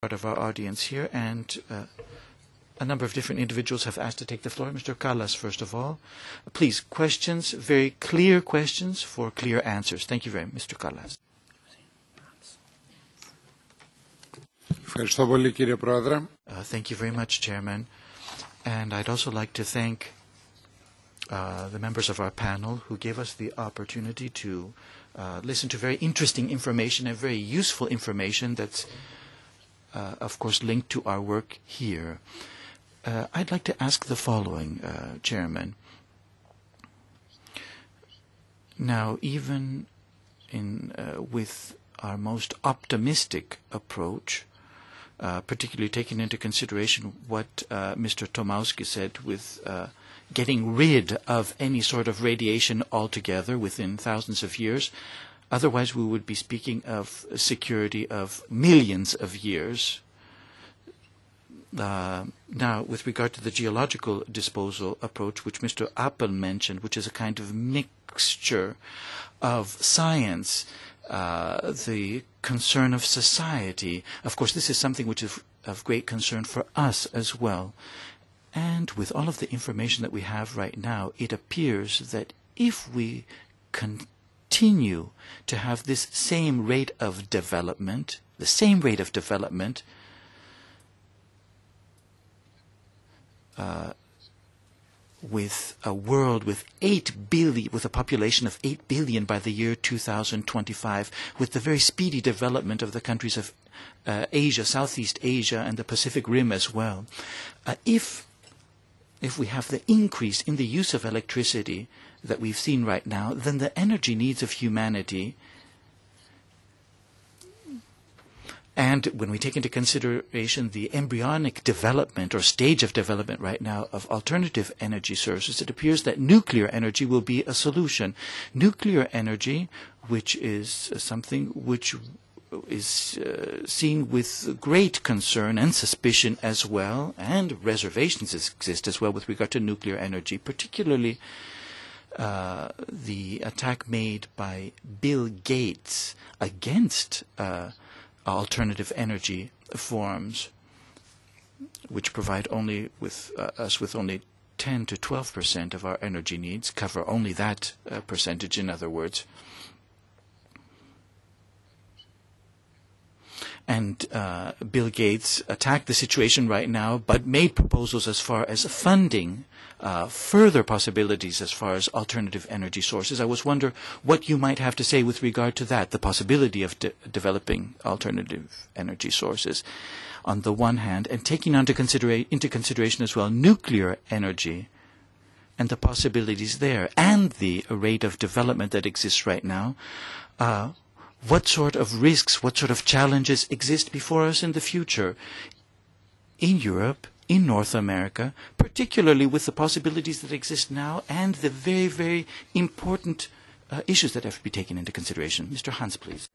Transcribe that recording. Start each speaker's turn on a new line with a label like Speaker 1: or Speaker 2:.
Speaker 1: part of our audience here, and a number of different individuals have asked to take the floor. Mr. Callas, first of all. Please, questions, very clear questions for clear answers. Thank you very much, Mr. Callas. Thank you very much, Chairman. And I'd also like to thank the members of our panel who gave us the opportunity to listen to very interesting information and very useful information that's, of course, linked to our work here. I'd like to ask the following, Chairman. Now, even with our most optimistic approach, particularly taking into consideration what Mr. Tomowski said with getting rid of any sort of radiation altogether within thousands of years. Otherwise, we would be speaking of security of millions of years. Now, with regard to the geological disposal approach, which Mr. Appel mentioned, which is a kind of mixture of science, the concern of society. Of course, this is something which is of great concern for us as well. And with all of the information that we have right now, it appears that if we continue to have this same rate of development, with a world with 8 billion, with a population of 8 billion by the year 2025, with the very speedy development of the countries of Asia, Southeast Asia, and the Pacific Rim as well. If we have the increase in the use of electricity that we've seen right now, then the energy needs of humanity, and when we take into consideration the embryonic development or stage of development right now of alternative energy sources, it appears that nuclear energy will be a solution. Nuclear energy, which is something which is seen with great concern and suspicion as well, and reservations exist as well with regard to nuclear energy, particularly the attack made by Bill Gates against alternative energy forms, which provide only us with only 10 to 12% of our energy needs, cover only that percentage, in other words. And Bill Gates attacked the situation right now, but made proposals as far as funding further possibilities as far as alternative energy sources. I was wondering what you might have to say with regard to that, the possibility of developing alternative energy sources on the one hand, and taking into consideration as well nuclear energy and the possibilities there, and the rate of development that exists right now. What sort of risks, what sort of challenges exist before us in the future in Europe, in North America, particularly with the possibilities that exist now and the very, very important issues that have to be taken into consideration. Mr. Hans, please.